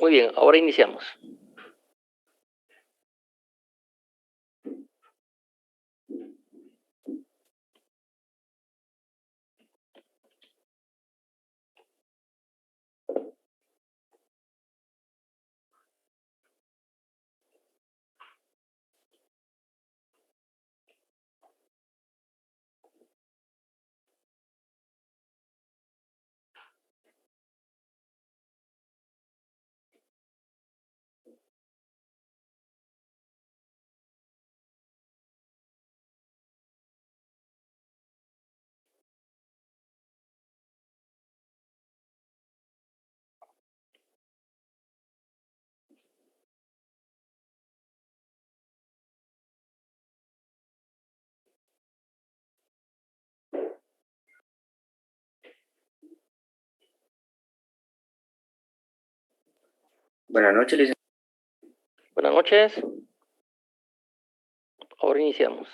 Muy bien, ahora iniciamos. Buenas noches, licenciado. Buenas noches. Ahora iniciamos.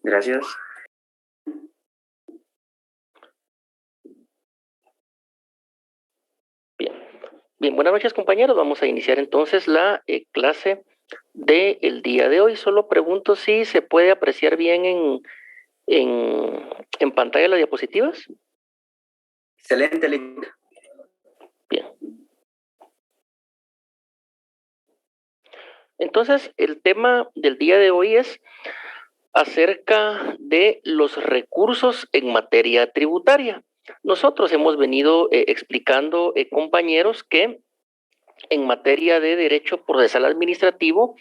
Gracias. Bien, buenas noches, compañeros. Vamos a iniciar entonces la clase del día de hoy. Solo pregunto si se puede apreciar bien en pantalla las diapositivas. Excelente, licenciado. Bien. Entonces, el tema del día de hoy es acerca de los recursos en materia tributaria. Nosotros hemos venido explicando, compañeros, que en materia de derecho procesal administrativo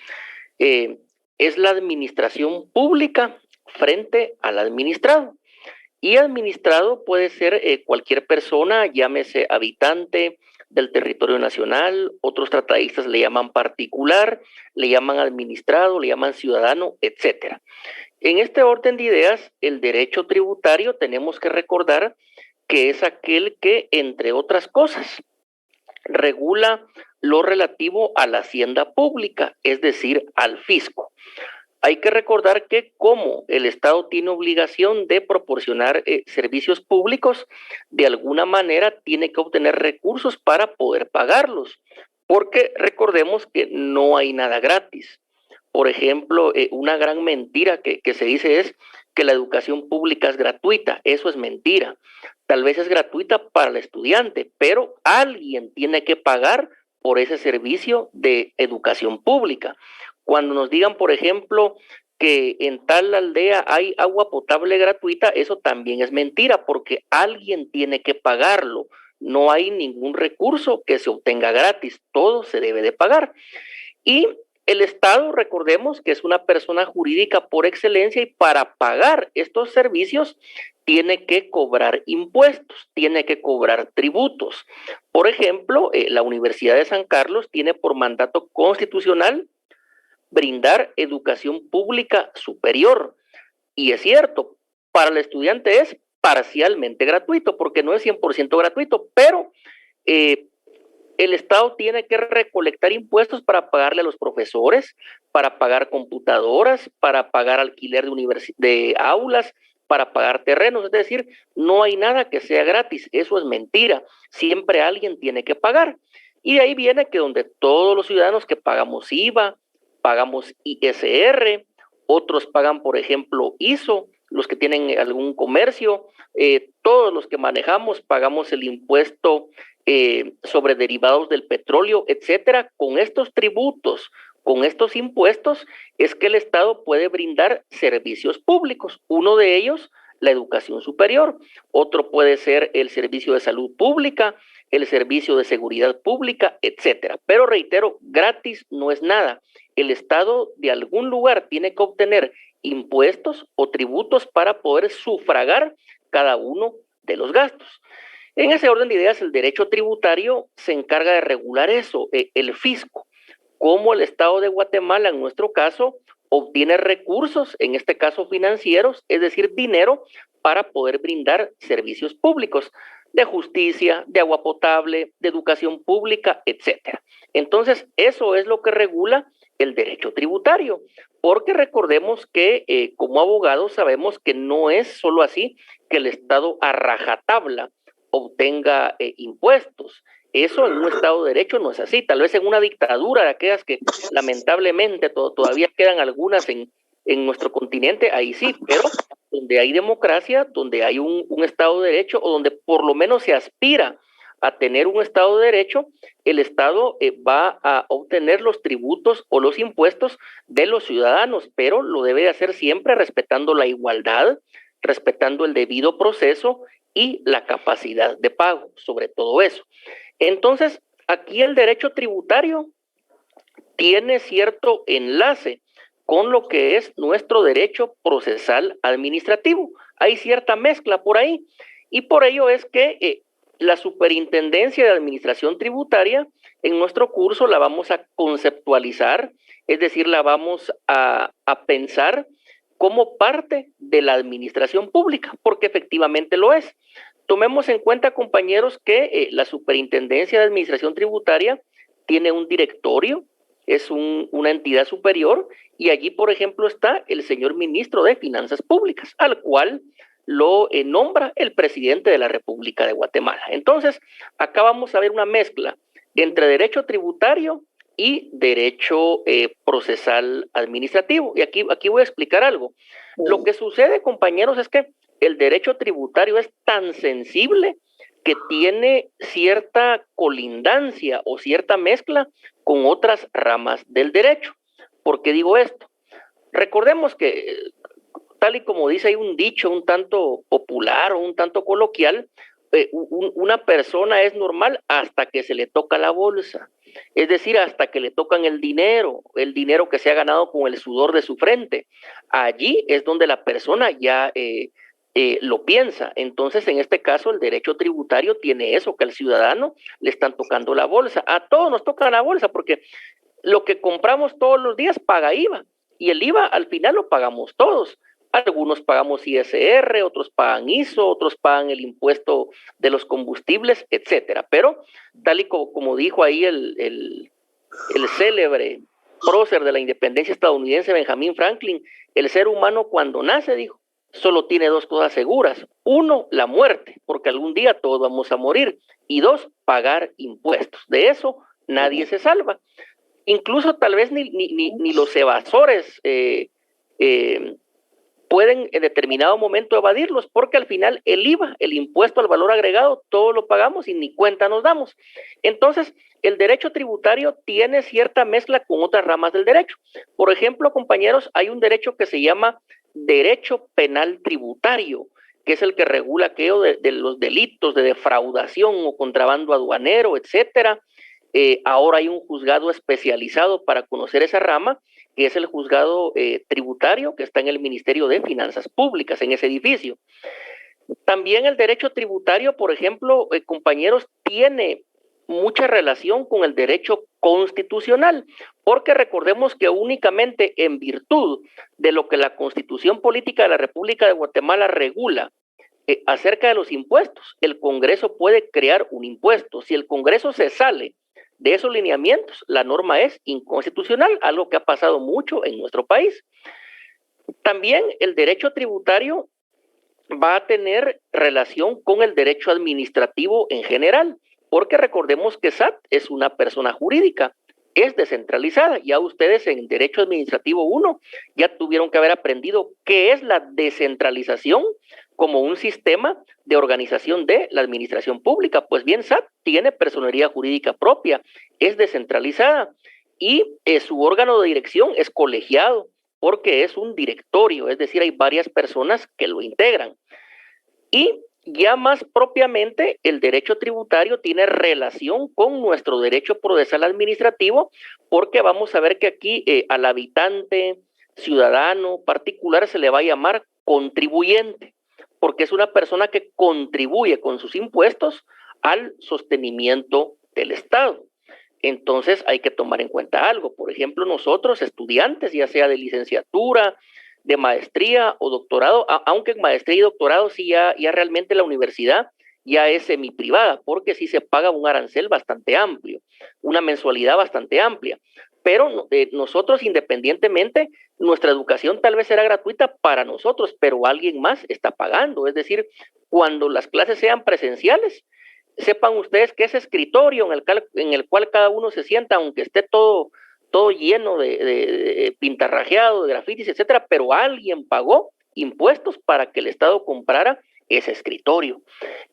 es la administración pública frente al administrado. Y administrado puede ser cualquier persona, llámese habitante del territorio nacional, otros tratadistas le llaman particular, le llaman administrado, le llaman ciudadano, etcétera. En este orden de ideas, el derecho tributario tenemos que recordar que es aquel que, entre otras cosas, regula lo relativo a la hacienda pública, es decir, al fisco. Hay que recordar que como el Estado tiene obligación de proporcionar servicios públicos, de alguna manera tiene que obtener recursos para poder pagarlos, porque recordemos que no hay nada gratis. Por ejemplo, una gran mentira que se dice es que la educación pública es gratuita. Eso es mentira. Tal vez es gratuita para el estudiante, pero alguien tiene que pagar por ese servicio de educación pública. Cuando nos digan, por ejemplo, que en tal aldea hay agua potable gratuita, eso también es mentira, porque alguien tiene que pagarlo. No hay ningún recurso que se obtenga gratis, todo se debe de pagar. Y el Estado, recordemos que es una persona jurídica por excelencia y para pagar estos servicios tiene que cobrar impuestos, tiene que cobrar tributos. Por ejemplo, la Universidad de San Carlos tiene por mandato constitucional brindar educación pública superior. Y es cierto, para el estudiante es parcialmente gratuito, porque no es 100% gratuito, pero el Estado tiene que recolectar impuestos para pagarle a los profesores, para pagar computadoras, para pagar alquiler de aulas, para pagar terrenos. Es decir, no hay nada que sea gratis. Eso es mentira. Siempre alguien tiene que pagar. Y de ahí viene que donde todos los ciudadanos que pagamos IVA, pagamos ISR, otros pagan, por ejemplo, ISO, los que tienen algún comercio, todos los que manejamos pagamos el impuesto sobre derivados del petróleo, etcétera. Con estos tributos, con estos impuestos, es que el Estado puede brindar servicios públicos. Uno de ellos, la educación superior. Otro puede ser el servicio de salud pública, el servicio de seguridad pública, etcétera. Pero reitero, gratis no es nada. El Estado de algún lugar tiene que obtener impuestos o tributos para poder sufragar cada uno de los gastos. En ese orden de ideas, el derecho tributario se encarga de regular eso, el fisco. Cómo el Estado de Guatemala, en nuestro caso, obtiene recursos, en este caso financieros, es decir, dinero para poder brindar servicios públicos de justicia, de agua potable, de educación pública, etcétera. Entonces, eso es lo que regula el derecho tributario, porque recordemos que como abogados sabemos que no es solo así que el Estado a rajatabla obtenga impuestos. Eso en un Estado de Derecho no es así. Tal vez en una dictadura, de aquellas que lamentablemente todavía quedan algunas en nuestro continente, ahí sí, pero donde hay democracia, donde hay un Estado de Derecho, o donde por lo menos se aspira a tener un Estado de Derecho, el Estado va a obtener los tributos o los impuestos de los ciudadanos, pero lo debe de hacer siempre respetando la igualdad, respetando el debido proceso y la capacidad de pago, sobre todo eso. Entonces, aquí el derecho tributario tiene cierto enlace con lo que es nuestro derecho procesal administrativo. Hay cierta mezcla por ahí, y por ello es que la Superintendencia de Administración Tributaria en nuestro curso la vamos a conceptualizar, es decir, la vamos a pensar como parte de la administración pública, porque efectivamente lo es. Tomemos en cuenta, compañeros, que la Superintendencia de Administración Tributaria tiene un directorio, es una entidad superior, y allí, por ejemplo, está el señor ministro de Finanzas Públicas, al cual lo nombra el presidente de la República de Guatemala. Entonces, acá vamos a ver una mezcla entre derecho tributario y derecho procesal administrativo. Y aquí voy a explicar algo. Lo que sucede, compañeros, es que el derecho tributario es tan sensible que tiene cierta colindancia o cierta mezcla con otras ramas del derecho. ¿Por qué digo esto? Recordemos que, tal y como dice, hay un dicho un tanto popular o un tanto coloquial, una persona es normal hasta que se le toca la bolsa, es decir, hasta que le tocan el dinero que se ha ganado con el sudor de su frente. Allí es donde la persona ya lo piensa. Entonces, en este caso, el derecho tributario tiene eso, que al ciudadano le están tocando la bolsa. A todos nos toca la bolsa, porque lo que compramos todos los días paga IVA, y el IVA al final lo pagamos todos. Algunos pagamos ISR, otros pagan ISO, otros pagan el impuesto de los combustibles, etcétera. Pero, tal y como dijo ahí el célebre prócer de la independencia estadounidense, Benjamin Franklin, el ser humano cuando nace, dijo, solo tiene dos cosas seguras. Uno, la muerte, porque algún día todos vamos a morir. Y dos, pagar impuestos. De eso nadie se salva. Incluso tal vez ni los evasores pueden en determinado momento evadirlos, porque al final el IVA, el impuesto al valor agregado, todo lo pagamos y ni cuenta nos damos. Entonces, el derecho tributario tiene cierta mezcla con otras ramas del derecho. Por ejemplo, compañeros, hay un derecho que se llama derecho penal tributario, que es el que regula aquello de los delitos de defraudación o contrabando aduanero, etcétera. Ahora hay un juzgado especializado para conocer esa rama, que es el juzgado tributario, que está en el Ministerio de Finanzas Públicas, en ese edificio. También el derecho tributario, por ejemplo, compañeros, tiene mucha relación con el derecho constitucional, porque recordemos que únicamente en virtud de lo que la Constitución Política de la República de Guatemala regula acerca de los impuestos, el Congreso puede crear un impuesto. Si el Congreso se sale de esos lineamientos, la norma es inconstitucional, algo que ha pasado mucho en nuestro país. También el derecho tributario va a tener relación con el derecho administrativo en general, porque recordemos que SAT es una persona jurídica, es descentralizada. Ya ustedes en Derecho Administrativo 1 ya tuvieron que haber aprendido qué es la descentralización como un sistema de organización de la administración pública. Pues bien, SAT tiene personería jurídica propia, es descentralizada, y su órgano de dirección es colegiado, porque es un directorio, es decir, hay varias personas que lo integran. Y ya más propiamente, el derecho tributario tiene relación con nuestro derecho procesal administrativo, porque vamos a ver que aquí al habitante, ciudadano, particular, se le va a llamar contribuyente, porque es una persona que contribuye con sus impuestos al sostenimiento del Estado. Entonces hay que tomar en cuenta algo. Por ejemplo, nosotros, estudiantes, ya sea de licenciatura, de maestría o doctorado, aunque en maestría y doctorado sí ya realmente la universidad ya es semiprivada, porque sí se paga un arancel bastante amplio, una mensualidad bastante amplia. Pero nosotros, independientemente, nuestra educación tal vez será gratuita para nosotros, pero alguien más está pagando. Es decir, cuando las clases sean presenciales, sepan ustedes que ese escritorio en el cual cada uno se sienta, aunque esté todo lleno de pintarrajeado, de grafitis, etcétera, pero alguien pagó impuestos para que el Estado comprara ese escritorio.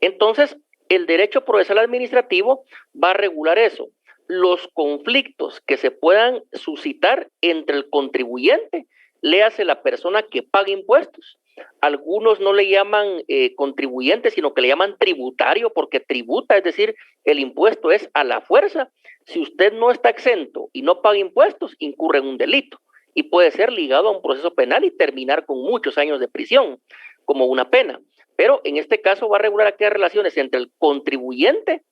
Entonces, el derecho procesal administrativo va a regular eso, los conflictos que se puedan suscitar entre el contribuyente, léase la persona que paga impuestos. Algunos no le llaman contribuyente, sino que le llaman tributario, porque tributa, es decir, el impuesto es a la fuerza. Si usted no está exento y no paga impuestos, incurre en un delito y puede ser ligado a un proceso penal y terminar con muchos años de prisión como una pena. Pero en este caso va a regular aquellas relaciones entre el contribuyente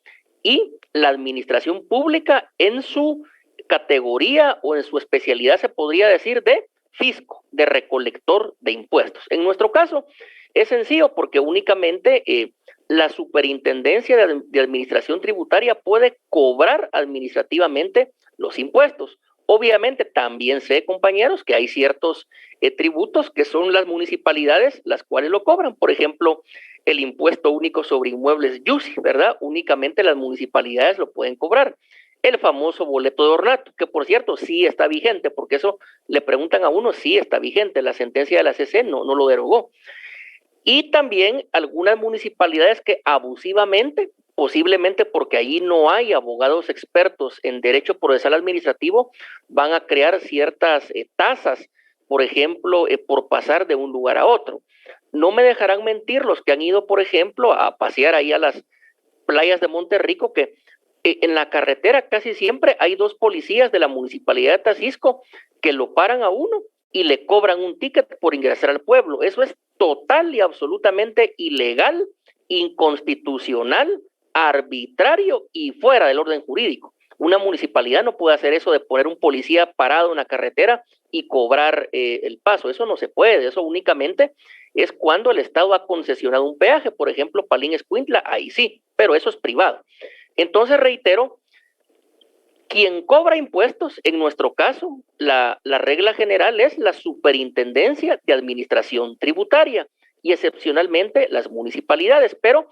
y la administración pública en su categoría o en su especialidad, se podría decir, de fisco, de recolector de impuestos. En nuestro caso es sencillo porque únicamente la superintendencia de administración tributaria puede cobrar administrativamente los impuestos. Obviamente también sé, compañeros, que hay ciertos tributos que son las municipalidades las cuales lo cobran. Por ejemplo, el impuesto único sobre inmuebles YUSI, ¿verdad? Únicamente las municipalidades lo pueden cobrar. El famoso boleto de ornato, que por cierto sí está vigente, porque eso le preguntan a uno, sí está vigente, la sentencia de la CC no lo derogó. Y también algunas municipalidades que abusivamente, posiblemente porque allí no hay abogados expertos en derecho procesal administrativo, van a crear ciertas tasas, por ejemplo, por pasar de un lugar a otro. No me dejarán mentir los que han ido, por ejemplo, a pasear ahí a las playas de Monterrico, que en la carretera casi siempre hay dos policías de la municipalidad de Taxisco que lo paran a uno y le cobran un ticket por ingresar al pueblo. Eso es total y absolutamente ilegal, inconstitucional, arbitrario y fuera del orden jurídico. Una municipalidad no puede hacer eso de poner un policía parado en la carretera y cobrar el paso. Eso no se puede. Eso únicamente es cuando el Estado ha concesionado un peaje, por ejemplo, Palín-Escuintla, ahí sí, pero eso es privado. Entonces, reitero, quien cobra impuestos, en nuestro caso, la regla general es la Superintendencia de Administración Tributaria y excepcionalmente las municipalidades, pero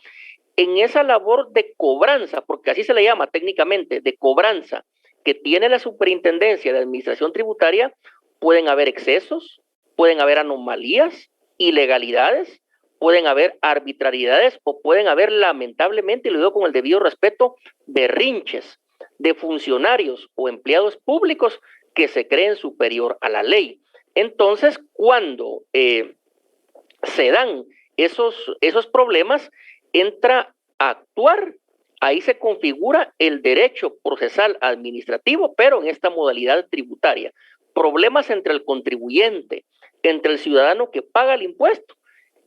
en esa labor de cobranza, porque así se le llama técnicamente, de cobranza, que tiene la Superintendencia de Administración Tributaria, pueden haber excesos, pueden haber anomalías, ilegalidades, pueden haber arbitrariedades o pueden haber, lamentablemente, y lo digo con el debido respeto, berrinches de funcionarios o empleados públicos que se creen superior a la ley. Entonces, cuando se dan esos problemas, entra a actuar, ahí se configura el derecho procesal administrativo, pero en esta modalidad tributaria. Problemas entre el contribuyente, entre el ciudadano que paga el impuesto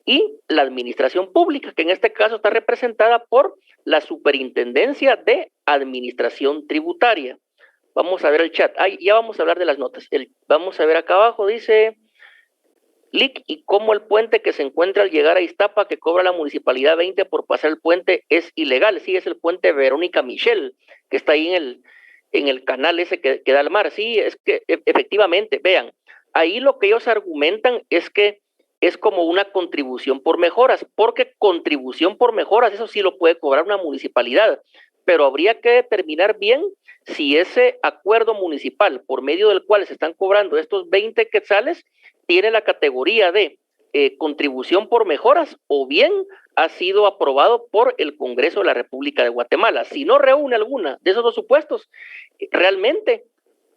y la administración pública, que en este caso está representada por la Superintendencia de Administración Tributaria. Vamos a ver el chat. Ya vamos a hablar de las notas. Vamos a ver acá abajo, dice Lick, y cómo el puente que se encuentra al llegar a Iztapa, que cobra la municipalidad 20 por pasar el puente, es ilegal. Sí, es el puente Verónica Michel, que está ahí en el canal ese que da al mar. Sí, es que efectivamente, vean, ahí lo que ellos argumentan es que es como una contribución por mejoras, porque contribución por mejoras, eso sí lo puede cobrar una municipalidad, pero habría que determinar bien si ese acuerdo municipal por medio del cual se están cobrando estos 20 quetzales tiene la categoría de contribución por mejoras o bien ha sido aprobado por el Congreso de la República de Guatemala. Si no reúne alguna de esos dos supuestos, realmente,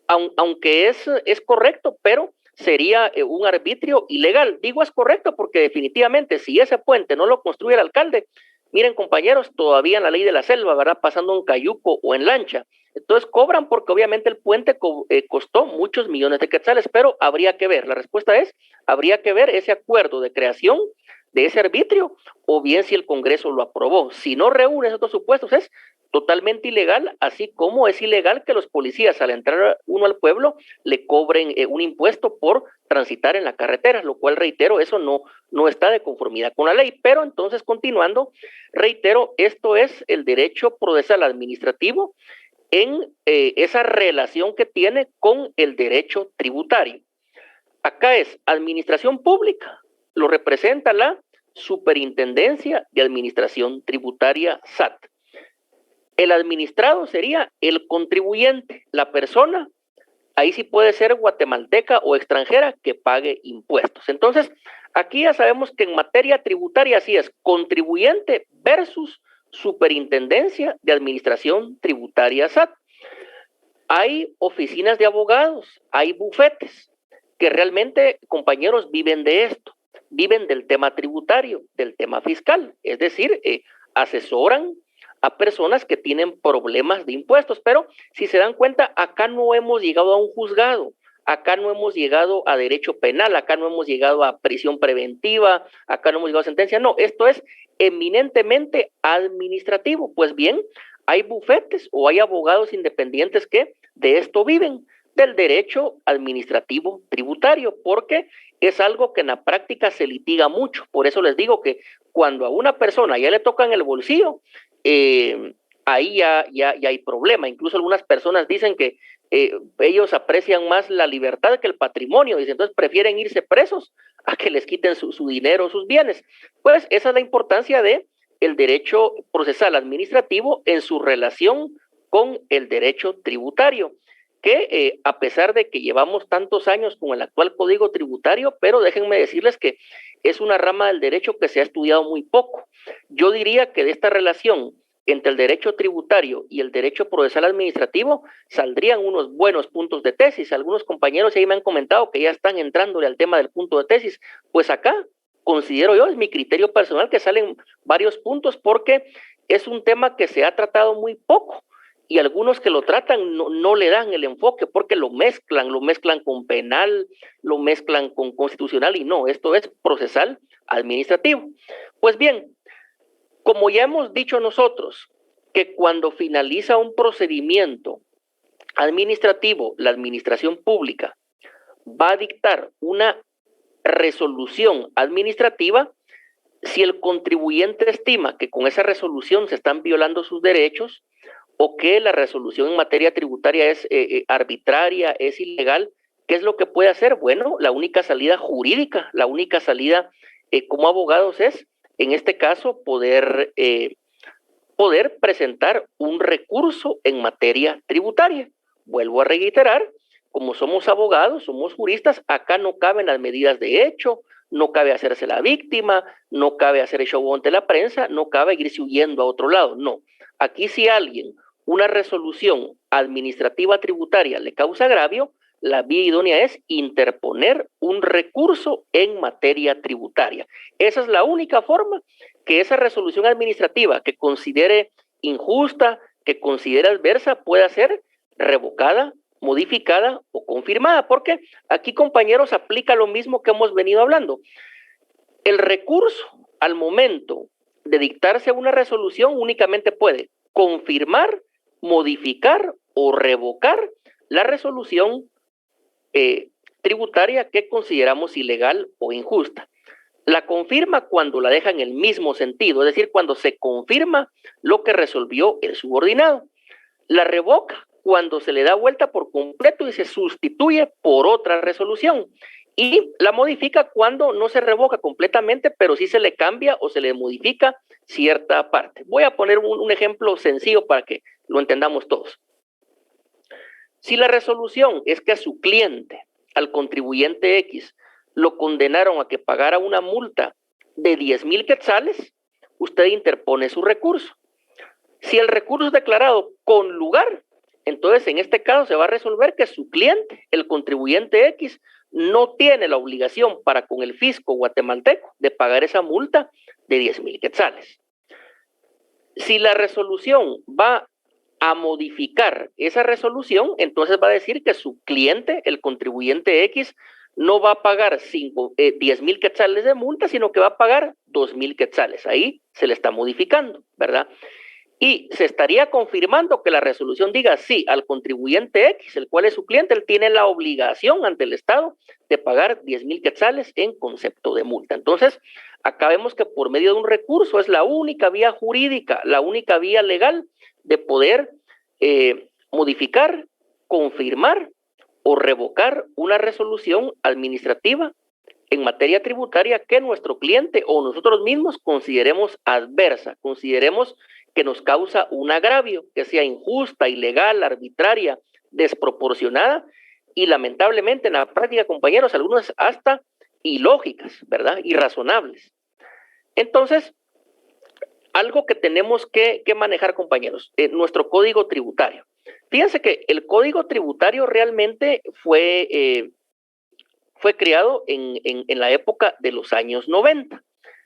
aunque es correcto, pero sería un arbitrio ilegal. Digo es correcto porque definitivamente si ese puente no lo construye el alcalde, miren compañeros, todavía en la ley de la selva, ¿verdad? Pasando en cayuco o en lancha. Entonces cobran porque obviamente el puente costó muchos millones de quetzales, pero habría que ver, la respuesta es, habría que ver ese acuerdo de creación de ese arbitrio o bien si el Congreso lo aprobó. Si no reúne esos dos supuestos es totalmente ilegal, así como es ilegal que los policías al entrar uno al pueblo le cobren un impuesto por transitar en la carretera, lo cual reitero, eso no está de conformidad con la ley. Pero entonces continuando, reitero, esto es el derecho procesal administrativo en esa relación que tiene con el derecho tributario. Acá es administración pública, lo representa la Superintendencia de Administración Tributaria SAT. El administrado sería el contribuyente, la persona, ahí sí puede ser guatemalteca o extranjera que pague impuestos. Entonces, aquí ya sabemos que en materia tributaria así es, contribuyente versus Superintendencia de Administración Tributaria SAT. Hay oficinas de abogados, hay bufetes que realmente, compañeros, viven de esto, viven del tema tributario, del tema fiscal, es decir, asesoran a personas que tienen problemas de impuestos, pero si se dan cuenta, acá no hemos llegado a un juzgado, acá no hemos llegado a derecho penal, acá no hemos llegado a prisión preventiva, acá no hemos llegado a sentencia, no, esto es eminentemente administrativo. Pues bien, hay bufetes o hay abogados independientes que de esto viven, del derecho administrativo tributario, porque es algo que en la práctica se litiga mucho. Por eso les digo que cuando a una persona ya le tocan el bolsillo, ahí ya hay problema. Incluso algunas personas dicen que ellos aprecian más la libertad que el patrimonio, dicen, entonces prefieren irse presos a que les quiten su dinero, sus bienes. Pues esa es la importancia de el derecho procesal administrativo en su relación con el derecho tributario, que a pesar de que llevamos tantos años con el actual Código Tributario, pero déjenme decirles que es una rama del derecho que se ha estudiado muy poco. Yo diría que de esta relación entre el derecho tributario y el derecho procesal administrativo saldrían unos buenos puntos de tesis. Algunos compañeros ahí me han comentado que ya están entrándole al tema del punto de tesis. Pues acá considero yo, es mi criterio personal, que salen varios puntos porque es un tema que se ha tratado muy poco y algunos que lo tratan no le dan el enfoque porque lo mezclan con penal, lo mezclan con constitucional y no, esto es procesal administrativo. Pues bien, como ya hemos dicho nosotros, que cuando finaliza un procedimiento administrativo, la administración pública va a dictar una resolución administrativa si el contribuyente estima que con esa resolución se están violando sus derechos o que la resolución en materia tributaria es arbitraria, es ilegal. ¿Qué es lo que puede hacer? Bueno, la única salida jurídica, la única salida como abogados es, en este caso, poder presentar un recurso en materia tributaria. Vuelvo a reiterar, como somos abogados, somos juristas, acá no caben las medidas de hecho, no cabe hacerse la víctima, no cabe hacer show ante la prensa, no cabe irse huyendo a otro lado, no. Aquí si alguien una resolución administrativa tributaria le causa agravio, la vía idónea es interponer un recurso en materia tributaria. Esa es la única forma que esa resolución administrativa que considere injusta, que considere adversa, pueda ser revocada, modificada o confirmada, porque aquí, compañeros, aplica lo mismo que hemos venido hablando. El recurso, al momento de dictarse una resolución, únicamente puede confirmar, modificar o revocar la resolución tributaria que consideramos ilegal o injusta. La confirma cuando la deja en el mismo sentido, es decir, cuando se confirma lo que resolvió el subordinado. La revoca cuando se le da vuelta por completo y se sustituye por otra resolución. Y la modifica cuando no se revoca completamente, pero sí se le cambia o se le modifica cierta parte. Voy a poner un ejemplo sencillo para que lo entendamos todos. Si la resolución es que a su cliente, al contribuyente X, lo condenaron a que pagara una multa de 10,000 quetzales, usted interpone su recurso. Si el recurso es declarado con lugar, entonces en este caso se va a resolver que su cliente, el contribuyente X, no tiene la obligación para con el fisco guatemalteco de pagar esa multa de 10,000 quetzales. Si la resolución va a modificar esa resolución, entonces va a decir que su cliente, el contribuyente X, no va a pagar 10,000 quetzales de multa, sino que va a pagar 2,000 quetzales. Ahí se le está modificando, ¿verdad? Y se estaría confirmando que la resolución diga sí al contribuyente X, el cual es su cliente, él tiene la obligación ante el Estado de pagar 10,000 quetzales en concepto de multa. Entonces, acá vemos que por medio de un recurso es la única vía jurídica, la única vía legal de poder modificar, confirmar o revocar una resolución administrativa en materia tributaria que nuestro cliente o nosotros mismos consideremos adversa, consideremos que nos causa un agravio, que sea injusta, ilegal, arbitraria, desproporcionada y lamentablemente en la práctica, compañeros, algunas hasta ilógicas, ¿verdad? Irrazonables. Entonces, algo que tenemos que manejar, compañeros, nuestro código tributario. Fíjense que el código tributario realmente fue creado en la época de los años 90.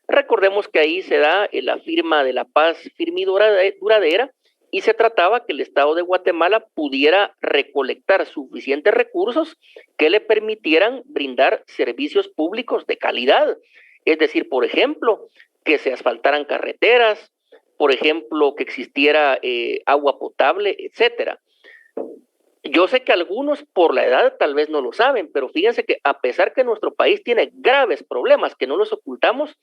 Recordemos que ahí se da la firma de la paz firme y duradera y se trataba que el Estado de Guatemala pudiera recolectar suficientes recursos que le permitieran brindar servicios públicos de calidad. Es decir, por ejemplo, que se asfaltaran carreteras, por ejemplo, que existiera agua potable, etcétera. Yo sé que algunos por la edad tal vez no lo saben, pero fíjense que a pesar que nuestro país tiene graves problemas que no los ocultamos,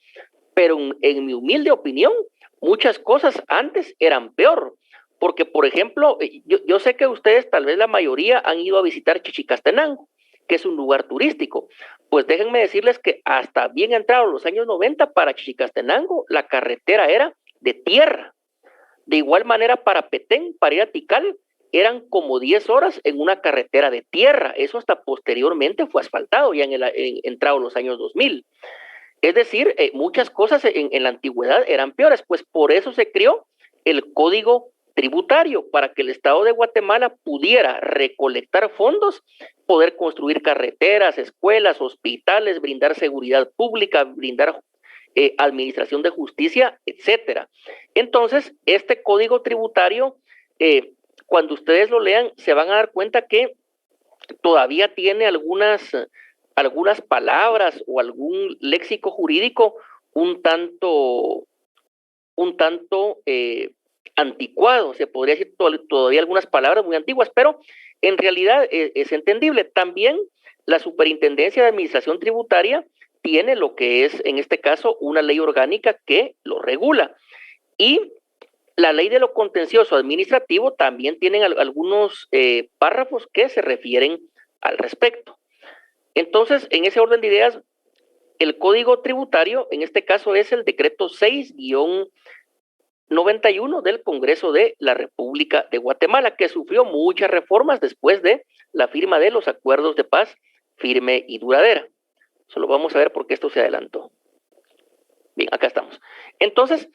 pero en mi humilde opinión, muchas cosas antes eran peor. Porque, por ejemplo, yo sé que ustedes, tal vez la mayoría, han ido a visitar Chichicastenango, que es un lugar turístico. Pues déjenme decirles que hasta bien entrados los años 90 para Chichicastenango, la carretera era de tierra. De igual manera para Petén, para ir a Tikal, eran como 10 horas en una carretera de tierra. Eso hasta posteriormente fue asfaltado, ya entrados los años 2000. Es decir, muchas cosas en la antigüedad eran peores, pues por eso se creó el Código Tributario, para que el Estado de Guatemala pudiera recolectar fondos, poder construir carreteras, escuelas, hospitales, brindar seguridad pública, brindar administración de justicia, etcétera. Entonces, este Código Tributario, cuando ustedes lo lean, se van a dar cuenta que todavía tiene algunas palabras o algún léxico jurídico un tanto anticuado, se podría decir todavía algunas palabras muy antiguas, pero en realidad es entendible. También la Superintendencia de Administración Tributaria tiene lo que es, en este caso, una ley orgánica que lo regula. Y la ley de lo contencioso administrativo también tienen algunos párrafos que se refieren al respecto. Entonces, en ese orden de ideas, el Código Tributario, en este caso, es el decreto 6-91 del Congreso de la República de Guatemala, que sufrió muchas reformas después de la firma de los acuerdos de paz firme y duradera. Solo vamos a ver por qué esto se adelantó. Bien, acá estamos. Entonces,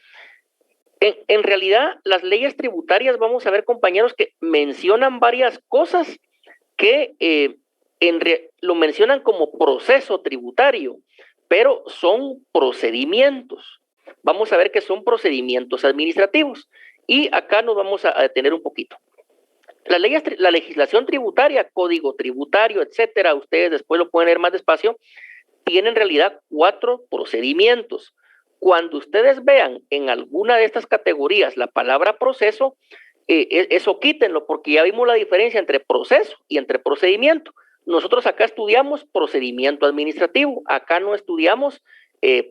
en realidad, las leyes tributarias, vamos a ver, compañeros, que mencionan varias cosas que lo mencionan como proceso tributario, pero son procedimientos. Vamos a ver que son procedimientos administrativos. Y acá nos vamos a detener un poquito. La legislación tributaria, código tributario, etcétera, ustedes después lo pueden leer más despacio, tiene en realidad 4 procedimientos. Cuando ustedes vean en alguna de estas categorías la palabra proceso, eso quítenlo, porque ya vimos la diferencia entre proceso y entre procedimiento. Nosotros acá estudiamos procedimiento administrativo, acá no estudiamos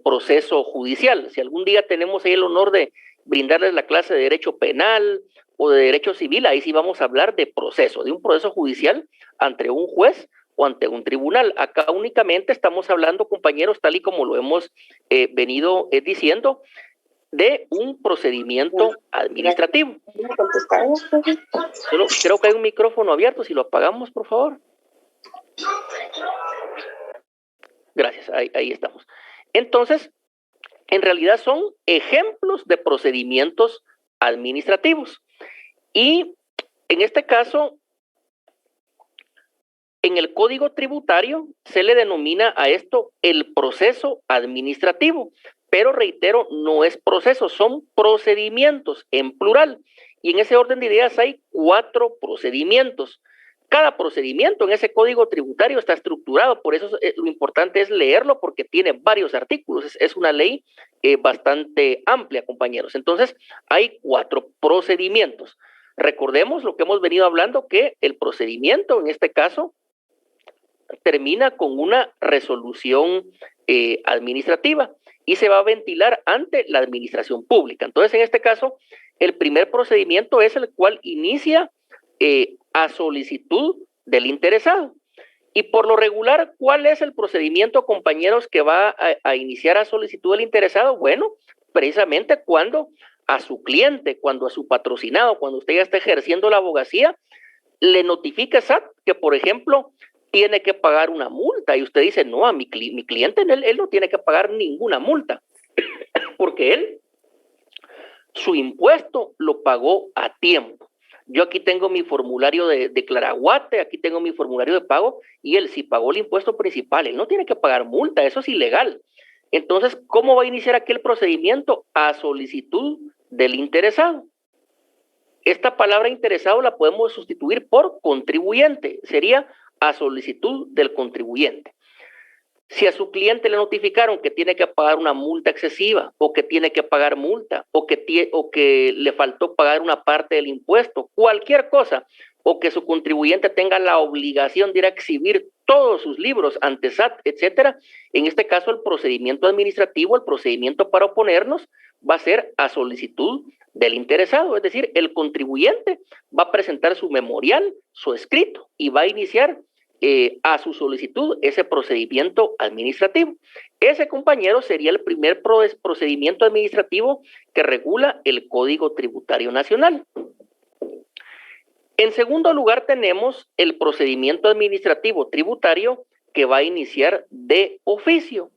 proceso judicial. Si algún día tenemos ahí el honor de brindarles la clase de derecho penal o de derecho civil, ahí sí vamos a hablar de proceso, de un proceso judicial ante un juez o ante un tribunal. Acá únicamente estamos hablando, compañeros, tal y como lo hemos venido diciendo, de un procedimiento administrativo. Solo creo que hay un micrófono abierto, si lo apagamos, por favor. Gracias, ahí estamos. Entonces, en realidad son ejemplos de procedimientos administrativos. Y en este caso, en el Código Tributario se le denomina a esto el proceso administrativo, pero reitero, no es proceso, son procedimientos en plural. Y en ese orden de ideas hay 4 procedimientos. Cada procedimiento en ese Código Tributario está estructurado, por eso lo importante es leerlo porque tiene varios artículos, es una ley bastante amplia, compañeros. Entonces, hay 4 procedimientos. Recordemos lo que hemos venido hablando, que el procedimiento, en este caso, termina con una resolución administrativa y se va a ventilar ante la administración pública. Entonces, en este caso, el primer procedimiento es el cual inicia a solicitud del interesado. Y por lo regular, ¿cuál es el procedimiento, compañeros, que va a iniciar a solicitud del interesado? Bueno, precisamente cuando a su cliente, cuando a su patrocinado, cuando usted ya está ejerciendo la abogacía, le notifica SAT que, por ejemplo, tiene que pagar una multa y usted dice, no, a mi cliente él no tiene que pagar ninguna multa porque él su impuesto lo pagó a tiempo. Yo aquí tengo mi formulario de Claraguate, aquí tengo mi formulario de pago y él si pagó el impuesto principal, él no tiene que pagar multa, eso es ilegal. Entonces, ¿cómo va a iniciar aquel procedimiento? A solicitud del interesado. Esta palabra interesado la podemos sustituir por contribuyente, sería a solicitud del contribuyente. Si a su cliente le notificaron que tiene que pagar una multa excesiva o que tiene que pagar multa o que le faltó pagar una parte del impuesto, cualquier cosa, o que su contribuyente tenga la obligación de ir a exhibir todos sus libros ante SAT, etcétera, en este caso el procedimiento administrativo, el procedimiento para oponernos va a ser a solicitud del interesado, es decir, el contribuyente va a presentar su memorial, su escrito y va a iniciar a su solicitud ese procedimiento administrativo. Ese, compañero, sería el primer procedimiento administrativo que regula el Código Tributario Nacional. En segundo lugar, tenemos el procedimiento administrativo tributario que va a iniciar de oficio.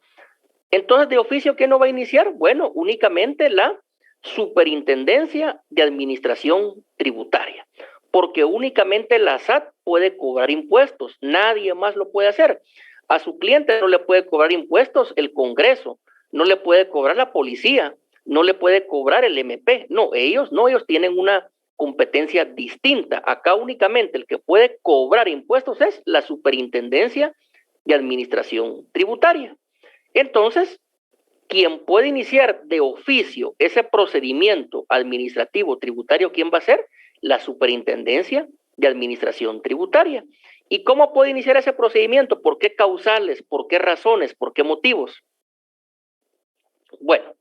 Entonces, ¿de oficio qué no va a iniciar? Bueno, únicamente la Superintendencia de Administración Tributaria, porque únicamente la SAT puede cobrar impuestos, nadie más lo puede hacer. A su cliente no le puede cobrar impuestos el Congreso, no le puede cobrar la policía, no le puede cobrar el MP, no, ellos tienen una competencia distinta. Acá únicamente el que puede cobrar impuestos es la Superintendencia de Administración Tributaria. Entonces, quien puede iniciar de oficio ese procedimiento administrativo tributario, ¿quién va a ser? La Superintendencia de Administración Tributaria. ¿Y cómo puede iniciar ese procedimiento? ¿Por qué causales? ¿Por qué razones? ¿Por qué motivos? Bueno,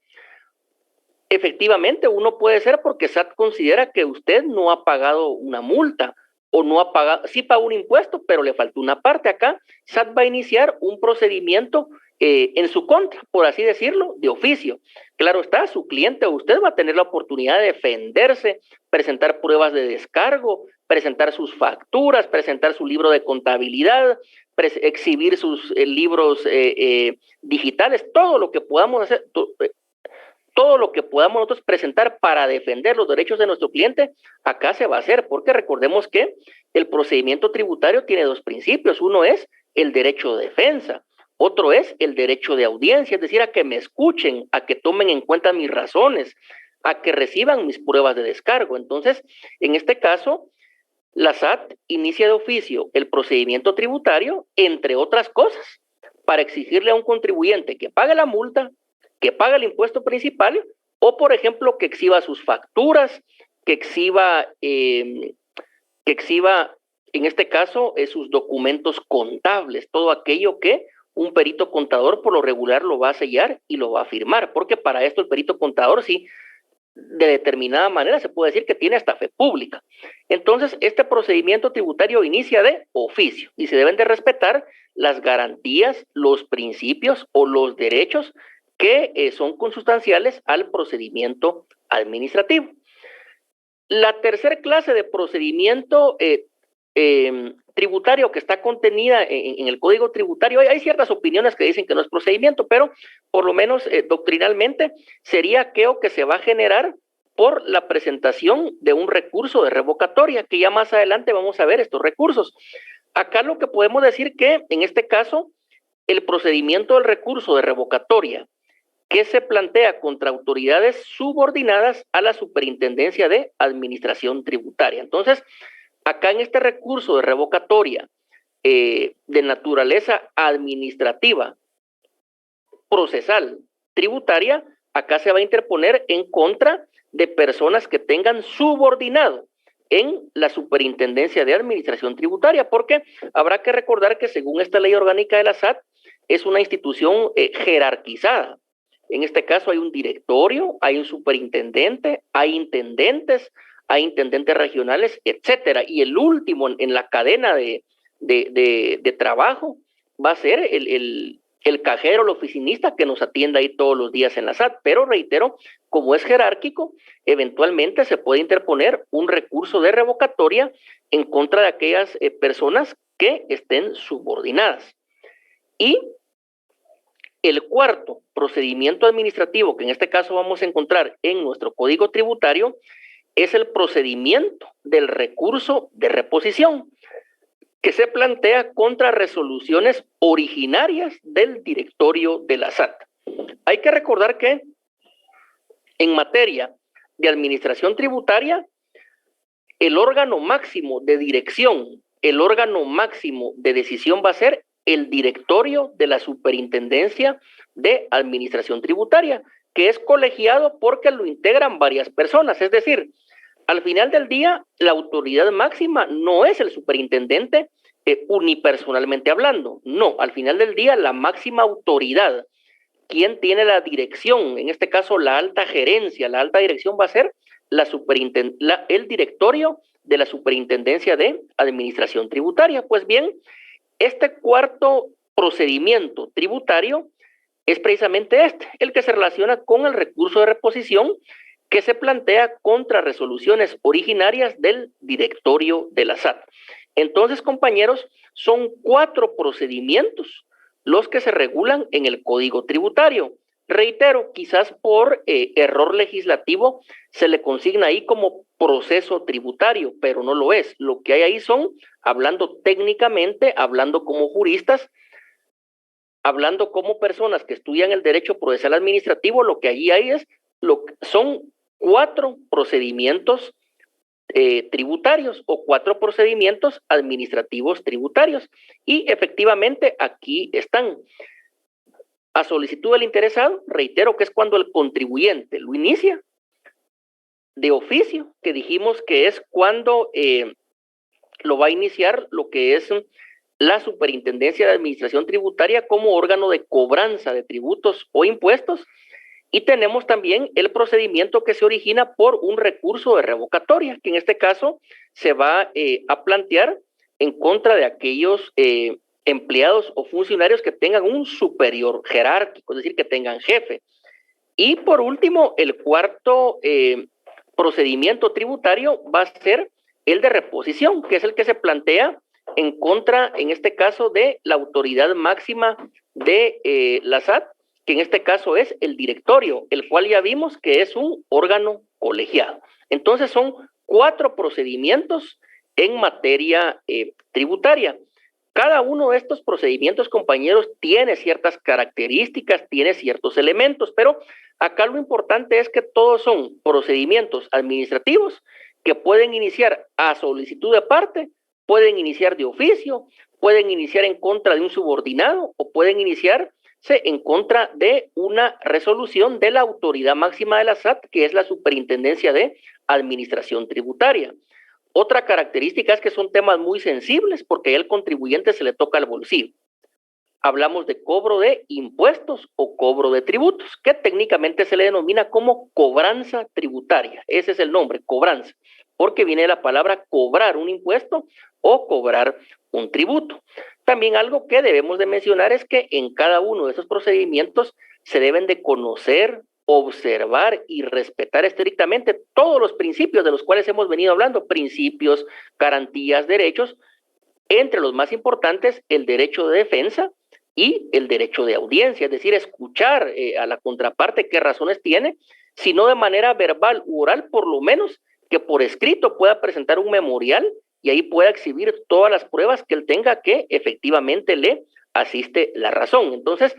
efectivamente uno puede ser porque SAT considera que usted no ha pagado una multa o no ha pagado, sí pagó un impuesto, pero le faltó una parte. Acá SAT va a iniciar un procedimiento en su contra, por así decirlo, de oficio. Claro está, su cliente o usted va a tener la oportunidad de defenderse, presentar pruebas de descargo, presentar sus facturas, presentar su libro de contabilidad, exhibir sus libros digitales, todo lo que podamos hacer, todo lo que podamos nosotros presentar para defender los derechos de nuestro cliente, acá se va a hacer, porque recordemos que el procedimiento tributario tiene dos principios. Uno es el derecho de defensa, otro es el derecho de audiencia, es decir, a que me escuchen, a que tomen en cuenta mis razones, a que reciban mis pruebas de descargo. Entonces, en este caso, la SAT inicia de oficio el procedimiento tributario, entre otras cosas, para exigirle a un contribuyente que pague la multa, que pague el impuesto principal, o por ejemplo, que exhiba sus facturas, que exhiba en este caso, sus documentos contables, todo aquello que un perito contador por lo regular lo va a sellar y lo va a firmar, porque para esto el perito contador sí, de determinada manera se puede decir que tiene hasta fe pública. Entonces, este procedimiento tributario inicia de oficio y se deben de respetar las garantías, los principios o los derechos que son consustanciales al procedimiento administrativo. La tercera clase de procedimiento tributario que está contenida en el Código Tributario, hay ciertas opiniones que dicen que no es procedimiento, pero por lo menos doctrinalmente sería aquello que se va a generar por la presentación de un recurso de revocatoria, que ya más adelante vamos a ver estos recursos. Acá lo que podemos decir que en este caso el procedimiento del recurso de revocatoria que se plantea contra autoridades subordinadas a la Superintendencia de Administración Tributaria. Entonces, acá en este recurso de revocatoria de naturaleza administrativa, procesal, tributaria, acá se va a interponer en contra de personas que tengan subordinado en la Superintendencia de Administración Tributaria, porque habrá que recordar que según esta ley orgánica de la SAT, es una institución jerarquizada. En este caso hay un directorio, hay un superintendente, hay intendentes regionales, etcétera. Y el último en la cadena de trabajo va a ser el cajero, el oficinista que nos atienda ahí todos los días en la SAT. Pero reitero, como es jerárquico, eventualmente se puede interponer un recurso de revocatoria en contra de aquellas personas que estén subordinadas. Y el cuarto procedimiento administrativo, que en este caso vamos a encontrar en nuestro Código Tributario, es el procedimiento del recurso de reposición, que se plantea contra resoluciones originarias del directorio de la SAT. Hay que recordar que en materia de administración tributaria, el órgano máximo de dirección, el órgano máximo de decisión va a ser el directorio de la Superintendencia de Administración Tributaria, que es colegiado porque lo integran varias personas. Es decir, al final del día, la autoridad máxima no es el superintendente unipersonalmente hablando. No, al final del día, la máxima autoridad, quien tiene la dirección, en este caso la alta gerencia, la alta dirección va a ser el directorio de la Superintendencia de Administración Tributaria. Pues bien, este cuarto procedimiento tributario es precisamente el que se relaciona con el recurso de reposición que se plantea contra resoluciones originarias del directorio de la SAT. Entonces, compañeros, son 4 procedimientos los que se regulan en el Código Tributario. Reitero, quizás por error legislativo se le consigna ahí como proceso tributario, pero no lo es. Lo que hay ahí son, hablando técnicamente, hablando como juristas, hablando como personas que estudian el derecho procesal administrativo, lo que allí hay son 4 procedimientos tributarios o 4 procedimientos administrativos tributarios. Y efectivamente aquí están. A solicitud del interesado, reitero que es cuando el contribuyente lo inicia. De oficio, que dijimos que es cuando lo va a iniciar lo que es la Superintendencia de Administración Tributaria como órgano de cobranza de tributos o impuestos. Y tenemos también el procedimiento que se origina por un recurso de revocatoria, que en este caso se va a plantear en contra de aquellos empleados o funcionarios que tengan un superior jerárquico, es decir, que tengan jefe. Y por último, el cuarto procedimiento tributario va a ser el de reposición, que es el que se plantea en contra, en este caso, de la autoridad máxima de la SAT, que en este caso es el directorio, el cual ya vimos que es un órgano colegiado. Entonces son 4 procedimientos en materia tributaria. Cada uno de estos procedimientos, compañeros, tiene ciertas características, tiene ciertos elementos, pero acá lo importante es que todos son procedimientos administrativos que pueden iniciar a solicitud de parte, pueden iniciar de oficio, pueden iniciar en contra de un subordinado o pueden iniciarse en contra de una resolución de la autoridad máxima de la SAT, que es la Superintendencia de Administración Tributaria. Otra característica es que son temas muy sensibles porque al contribuyente se le toca el bolsillo. Hablamos de cobro de impuestos o cobro de tributos, que técnicamente se le denomina como cobranza tributaria. Ese es el nombre, cobranza, porque viene de la palabra cobrar un impuesto o cobrar un tributo. También algo que debemos de mencionar es que en cada uno de esos procedimientos se deben de conocer, observar y respetar estrictamente todos los principios de los cuales hemos venido hablando, principios, garantías, derechos, entre los más importantes el derecho de defensa y el derecho de audiencia, es decir, escuchar a la contraparte qué razones tiene, si no de manera verbal u oral, por lo menos que por escrito pueda presentar un memorial y ahí pueda exhibir todas las pruebas que él tenga que efectivamente le asiste la razón. Entonces,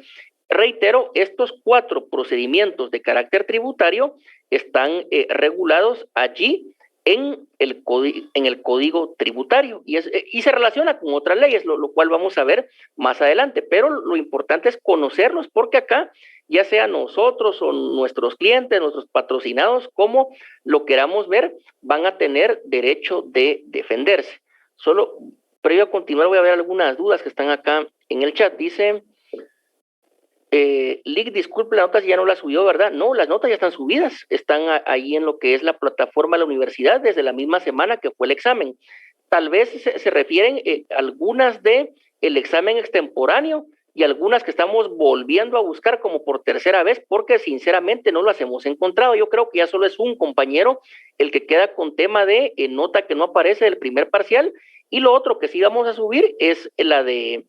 reitero, estos 4 procedimientos de carácter tributario están regulados allí en el Código Tributario y se relaciona con otras leyes, lo cual vamos a ver más adelante, pero lo importante es conocerlos porque acá, ya sea nosotros o nuestros clientes, nuestros patrocinados, como lo queramos ver, van a tener derecho de defenderse. Solo, previo a continuar, voy a ver algunas dudas que están acá en el chat. Dice... Lick, disculpe, la nota ya no la subió, ¿verdad? No, las notas ya están subidas, están ahí en lo que es la plataforma de la universidad desde la misma semana que fue el examen. Tal vez se refieren algunas de el examen extemporáneo y algunas que estamos volviendo a buscar como por tercera vez porque sinceramente no las hemos encontrado. Yo creo que ya solo es un compañero el que queda con tema de nota que no aparece del primer parcial, y lo otro que sí vamos a subir es la de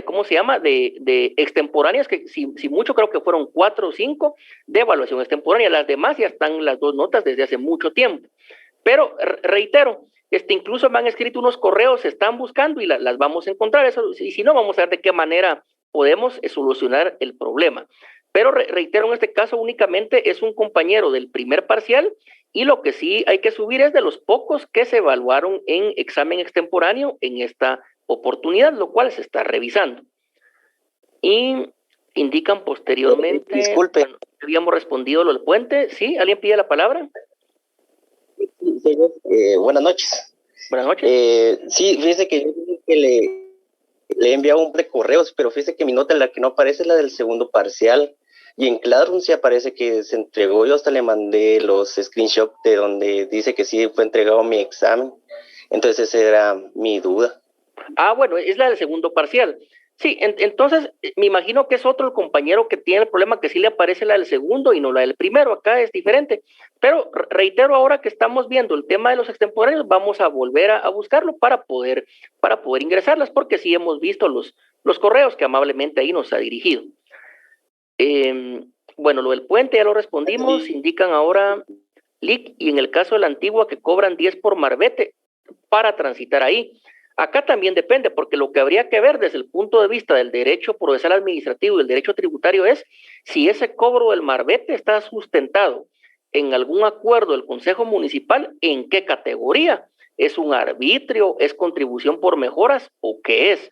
¿cómo se llama? De extemporáneas, que si mucho creo que fueron 4 o 5 de evaluación extemporánea. Las demás ya están las 2 notas desde hace mucho tiempo. Pero reitero, incluso me han escrito unos correos, se están buscando y las vamos a encontrar. Eso, y si no, vamos a ver de qué manera podemos solucionar el problema. Pero reitero, en este caso únicamente es un compañero del primer parcial, y lo que sí hay que subir es de los pocos que se evaluaron en examen extemporáneo en esta oportunidad, lo cual se está revisando. Y indican posteriormente... Disculpe. Bueno, habíamos respondido lo del puente. ¿Sí? ¿Alguien pide la palabra? Buenas noches. Buenas noches. Sí, fíjese que yo le he enviado un precorreos, pero fíjese que mi nota en la que no aparece es la del segundo parcial. Y en Classroom sí aparece que se entregó. Yo hasta le mandé los screenshots de donde dice que sí fue entregado mi examen. Entonces esa era mi duda. Bueno, es la del segundo parcial. Sí, entonces me imagino que es otro el compañero que tiene el problema, que sí le aparece la del segundo y no la del primero. Acá es diferente. Pero reitero, ahora que estamos viendo el tema de los extemporáneos, vamos a volver a buscarlo para poder ingresarlas, porque sí hemos visto los correos que amablemente ahí nos ha dirigido. Bueno, lo del puente ya lo respondimos. Sí. Indican ahora LIC, y en el caso de la antigua que cobran 10 por marbete para transitar ahí. Acá también depende, porque lo que habría que ver desde el punto de vista del derecho procesal administrativo y el derecho tributario es si ese cobro del marbete está sustentado en algún acuerdo del Consejo Municipal, en qué categoría. ¿Es un arbitrio? ¿Es contribución por mejoras? ¿O qué es?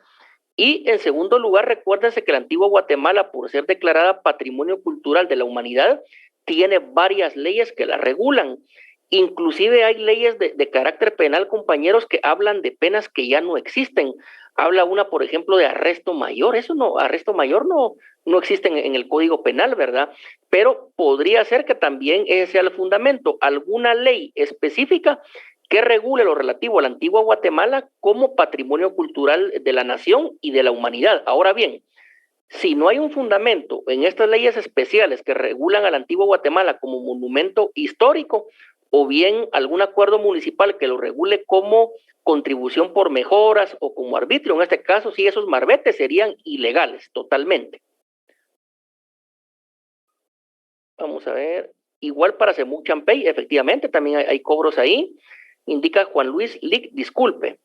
Y en segundo lugar, recuérdense que la antigua Guatemala, por ser declarada Patrimonio Cultural de la Humanidad, tiene varias leyes que la regulan. Inclusive hay leyes de carácter penal, compañeros, que hablan de penas que ya no existen. Habla una, por ejemplo, de arresto mayor. Arresto mayor no existe en el Código Penal, ¿verdad? Pero podría ser que también ese sea el fundamento, alguna ley específica que regule lo relativo a la antigua Guatemala como patrimonio cultural de la nación y de la humanidad. Ahora bien, si no hay un fundamento en estas leyes especiales que regulan a la antigua Guatemala como monumento histórico, o bien algún acuerdo municipal que lo regule como contribución por mejoras o como arbitrio, en este caso sí, esos marbetes serían ilegales totalmente. Vamos a ver, igual para Semuc Champey, efectivamente también hay cobros ahí. Indica Juan Luis Lic, disculpe.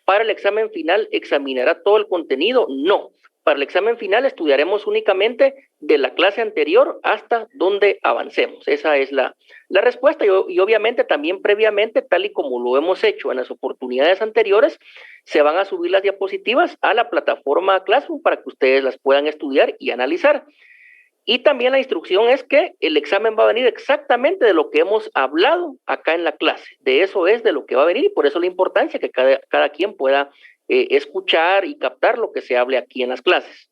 ¿Para el examen final examinará todo el contenido? No. Para el examen final estudiaremos únicamente de la clase anterior hasta donde avancemos. Esa es la respuesta. Y obviamente también previamente, tal y como lo hemos hecho en las oportunidades anteriores, se van a subir las diapositivas a la plataforma Classroom para que ustedes las puedan estudiar y analizar. Y también la instrucción es que el examen va a venir exactamente de lo que hemos hablado acá en la clase. De eso es de lo que va a venir, y por eso la importancia que cada quien pueda escuchar y captar lo que se hable aquí en las clases.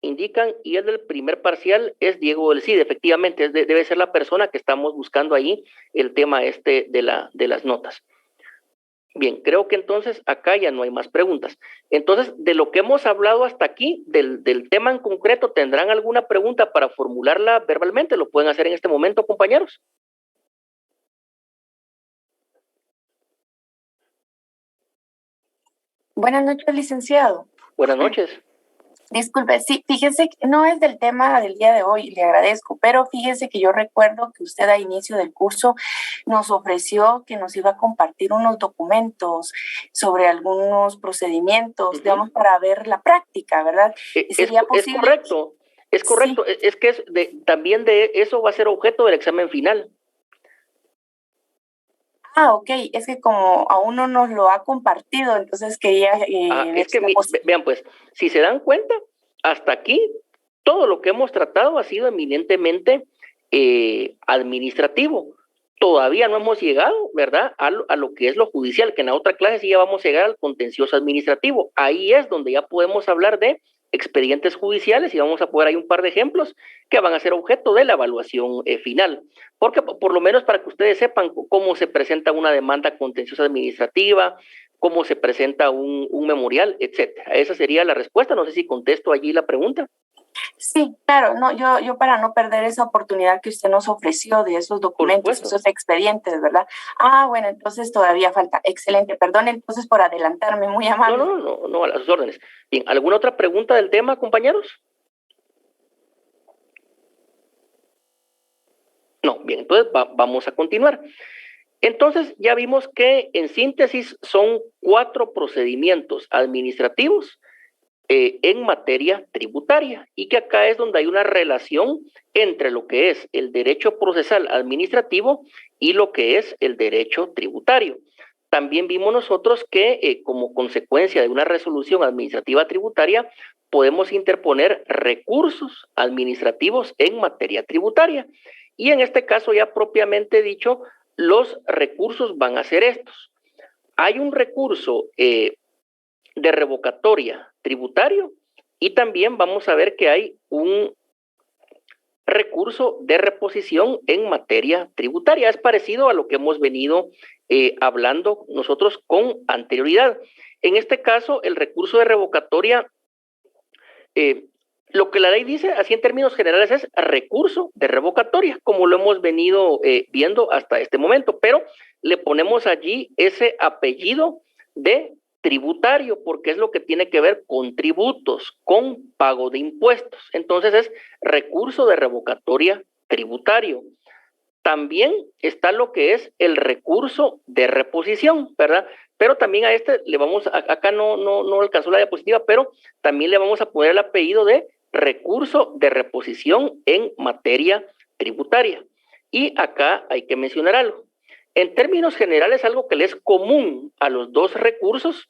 Indican, y el del primer parcial es Diego del Cid. Efectivamente, debe ser la persona que estamos buscando ahí el tema de las notas. Bien, creo que entonces acá ya no hay más preguntas. Entonces, de lo que hemos hablado hasta aquí, del tema en concreto, ¿tendrán alguna pregunta para formularla verbalmente? Lo pueden hacer en este momento, compañeros. Buenas noches, licenciado. Buenas noches. Disculpe, sí, fíjese que no es del tema del día de hoy, le agradezco, pero fíjese que yo recuerdo que usted a inicio del curso nos ofreció que nos iba a compartir unos documentos sobre algunos procedimientos, digamos, para ver la práctica, ¿verdad? ¿Sería posible? Es correcto, sí. Es que también de eso va a ser objeto del examen final. Ok, es que como aún no nos lo ha compartido, entonces quería... es que vean pues, si se dan cuenta, hasta aquí todo lo que hemos tratado ha sido eminentemente administrativo. Todavía no hemos llegado, ¿verdad?, a lo que es lo judicial, que en la otra clase sí ya vamos a llegar al contencioso administrativo. Ahí es donde ya podemos hablar de expedientes judiciales, y vamos a poner ahí un par de ejemplos que van a ser objeto de la evaluación final, porque por lo menos para que ustedes sepan cómo se presenta una demanda contenciosa administrativa, cómo se presenta un memorial, etcétera. Esa sería la respuesta. No sé si contesto allí la pregunta. Sí, claro, no, yo para no perder esa oportunidad que usted nos ofreció de esos documentos, esos expedientes, ¿verdad? Ah, bueno, entonces todavía falta. Excelente, perdón entonces por adelantarme, muy amable. No, a sus órdenes. Bien, ¿alguna otra pregunta del tema, compañeros? No, bien, entonces vamos a continuar. Entonces ya vimos que en síntesis son 4 procedimientos administrativos en materia tributaria y que acá es donde hay una relación entre lo que es el derecho procesal administrativo y lo que es el derecho tributario. También vimos nosotros que como consecuencia de una resolución administrativa tributaria podemos interponer recursos administrativos en materia tributaria. Y en este caso ya propiamente dicho, los recursos van a ser estos. Hay un recurso de revocatoria tributario y también vamos a ver que hay un recurso de reposición en materia tributaria. Es parecido a lo que hemos venido hablando nosotros con anterioridad. En este caso, el recurso de revocatoria, lo que la ley dice, así en términos generales, es recurso de revocatoria, como lo hemos venido viendo hasta este momento, pero le ponemos allí ese apellido de tributario, porque es lo que tiene que ver con tributos, con pago de impuestos. Entonces es recurso de revocatoria tributario. También está lo que es el recurso de reposición, ¿verdad? Pero también a este le vamos, acá no alcanzó la diapositiva, pero también le vamos a poner el apellido de recurso de reposición en materia tributaria. Y acá hay que mencionar algo. En términos generales, algo que le es común a los dos recursos.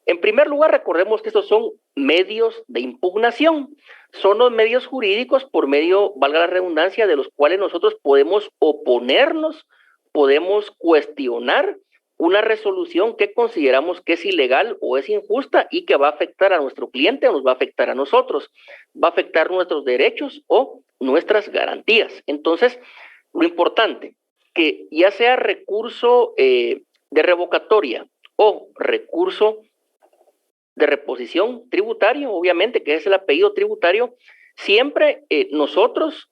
En primer lugar, recordemos que estos son medios de impugnación. Son los medios jurídicos por medio, valga la redundancia, de los cuales nosotros podemos oponernos, podemos cuestionar una resolución que consideramos que es ilegal o es injusta y que va a afectar a nuestro cliente o nos va a afectar a nosotros, va a afectar nuestros derechos o nuestras garantías. Entonces, lo importante, que ya sea recurso de revocatoria o recurso de reposición tributario, obviamente, que es el apellido tributario, siempre nosotros,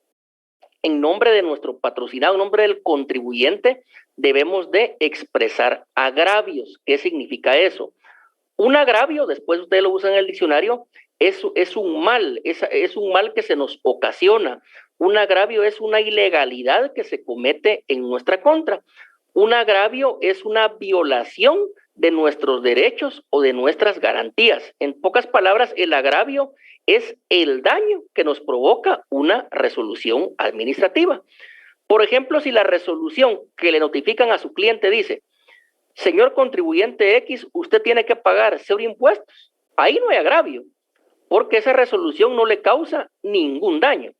en nombre de nuestro patrocinado, en nombre del contribuyente, debemos de expresar agravios. ¿Qué significa eso? Un agravio, después ustedes lo usan en el diccionario, es un mal, es un mal que se nos ocasiona. Un agravio es una ilegalidad que se comete en nuestra contra. Un agravio es una violación de nuestros derechos o de nuestras garantías. En pocas palabras, el agravio es el daño que nos provoca una resolución administrativa. Por ejemplo, si la resolución que le notifican a su cliente dice: señor contribuyente X, usted tiene que pagar 0 impuestos, ahí no hay agravio, porque esa resolución no le causa ningún daño.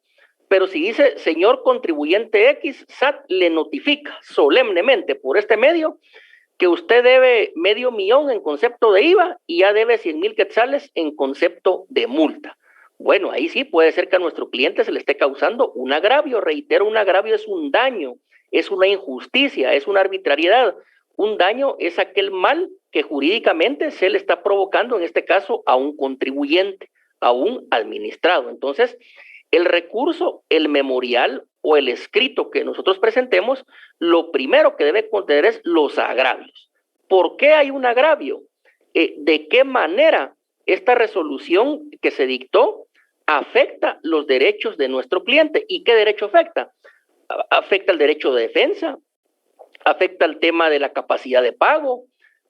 Pero si dice: señor contribuyente X, SAT le notifica solemnemente por este medio que usted debe $500,000 en concepto de IVA y ya debe 100,000 quetzales en concepto de multa. Bueno, ahí sí puede ser que a nuestro cliente se le esté causando un agravio. Reitero, un agravio es un daño, es una injusticia, es una arbitrariedad. Un daño es aquel mal que jurídicamente se le está provocando, en este caso, a un contribuyente, a un administrado. Entonces, el recurso, el memorial o el escrito que nosotros presentemos, lo primero que debe contener es los agravios. ¿Por qué hay un agravio? ¿De qué manera esta resolución que se dictó afecta los derechos de nuestro cliente? ¿Y qué derecho afecta? Afecta el derecho de defensa, afecta el tema de la capacidad de pago,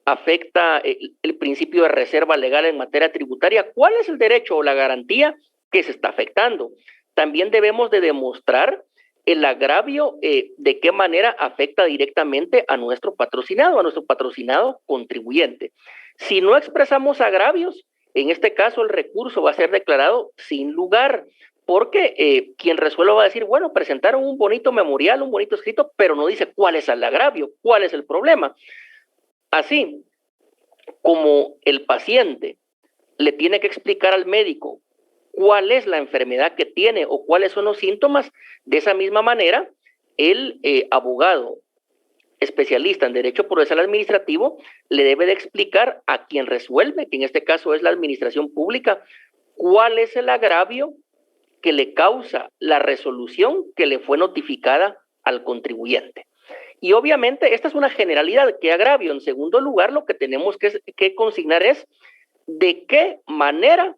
afecta el principio de reserva legal en materia tributaria. ¿Cuál es el derecho o la garantía que se está afectando? También debemos de demostrar el agravio, de qué manera afecta directamente a nuestro patrocinado contribuyente. Si no expresamos agravios, en este caso el recurso va a ser declarado sin lugar, porque quien resuelva va a decir: bueno, presentaron un bonito memorial, un bonito escrito, pero no dice cuál es el agravio, cuál es el problema. Así como el paciente le tiene que explicar al médico cuál es la enfermedad que tiene o cuáles son los síntomas, de esa misma manera el abogado, especialista en derecho procesal administrativo le debe de explicar a quien resuelve, que en este caso es la administración pública, cuál es el agravio que le causa la resolución que le fue notificada al contribuyente. Y obviamente esta es una generalidad, ¿qué agravio? En segundo lugar, lo que tenemos que consignar es de qué manera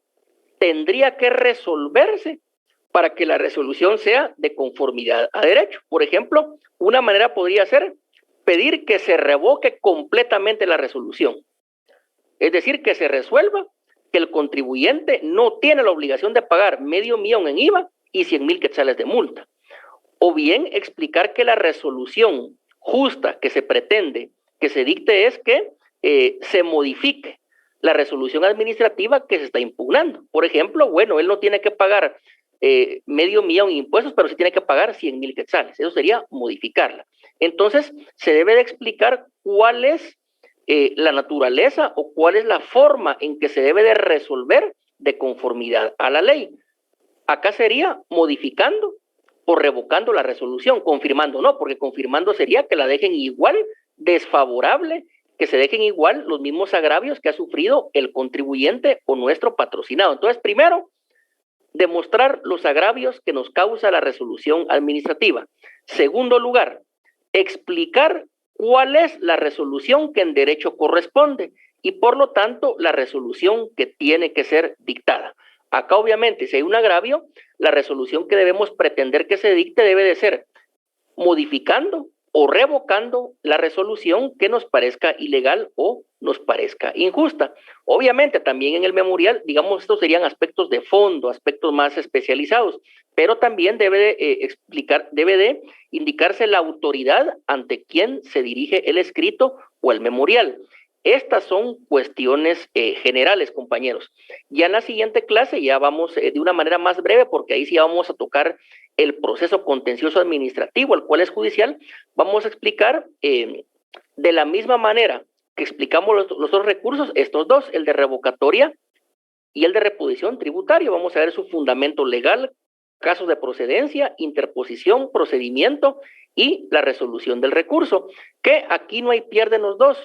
tendría que resolverse para que la resolución sea de conformidad a derecho. Por ejemplo, una manera podría ser pedir que se revoque completamente la resolución. Es decir, que se resuelva que el contribuyente no tiene la obligación de pagar $500,000 en IVA y 100,000 quetzales de multa. O bien explicar que la resolución justa que se pretende que se dicte es que se modifique la resolución administrativa que se está impugnando. Por ejemplo, bueno, él no tiene que pagar $500,000 en impuestos, pero sí tiene que pagar 100,000 quetzales. Eso sería modificarla. Entonces, se debe de explicar cuál es la naturaleza o cuál es la forma en que se debe de resolver de conformidad a la ley. Acá sería modificando o revocando la resolución, confirmando no, porque confirmando sería que la dejen igual, desfavorable, que se dejen igual los mismos agravios que ha sufrido el contribuyente o nuestro patrocinado. Entonces, primero, demostrar los agravios que nos causa la resolución administrativa. Segundo lugar, explicar cuál es la resolución que en derecho corresponde y por lo tanto la resolución que tiene que ser dictada. Acá obviamente si hay un agravio, la resolución que debemos pretender que se dicte debe de ser modificando o revocando la resolución que nos parezca ilegal o nos parezca injusta. Obviamente también en el memorial, digamos, estos serían aspectos de fondo, aspectos más especializados, pero también debe de indicarse la autoridad ante quien se dirige el escrito o el memorial. Estas son cuestiones generales, compañeros. Ya en la siguiente clase ya vamos de una manera más breve, porque ahí sí vamos a tocar el proceso contencioso administrativo, el cual es judicial. Vamos a explicar de la misma manera que explicamos los otros recursos, estos dos, el de revocatoria y el de reposición tributaria. Vamos a ver su fundamento legal, casos de procedencia, interposición, procedimiento y la resolución del recurso, que aquí no hay pierde en los dos,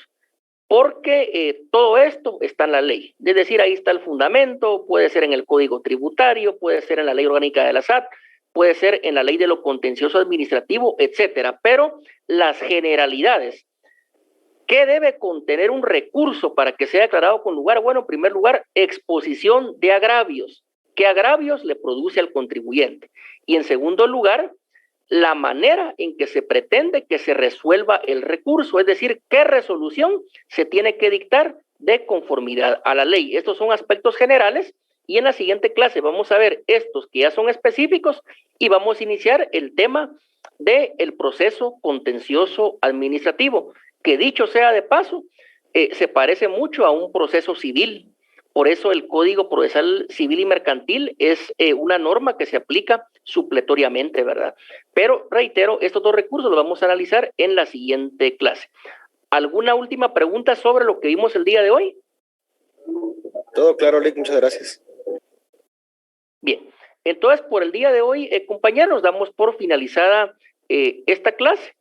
porque todo esto está en la ley. Es decir, ahí está el fundamento, puede ser en el Código Tributario, puede ser en la Ley Orgánica de la SAT, puede ser en la Ley de lo Contencioso Administrativo, etcétera. Pero las generalidades, ¿qué debe contener un recurso para que sea declarado con lugar? Bueno, en primer lugar, exposición de agravios. ¿Qué agravios le produce al contribuyente? Y en segundo lugar, la manera en que se pretende que se resuelva el recurso, es decir, qué resolución se tiene que dictar de conformidad a la ley. Estos son aspectos generales y en la siguiente clase vamos a ver estos que ya son específicos y vamos a iniciar el tema del proceso contencioso administrativo, que dicho sea de paso, se parece mucho a un proceso civil. Por eso el Código Procesal Civil y Mercantil es una norma que se aplica supletoriamente, ¿verdad? Pero reitero, estos dos recursos los vamos a analizar en la siguiente clase. ¿Alguna última pregunta sobre lo que vimos el día de hoy? Todo claro, Lick, muchas gracias. Bien, entonces por el día de hoy, compañeros, damos por finalizada esta clase.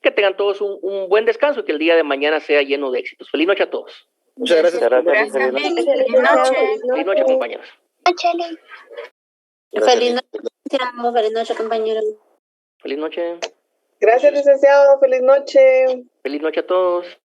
Que tengan todos un buen descanso y que el día de mañana sea lleno de éxitos. Feliz noche a todos. Muchas gracias. Gracias. Feliz noche, compañeros. Feliz noche, compañeros. Feliz noche. Gracias, licenciado. Feliz noche. Feliz noche a todos.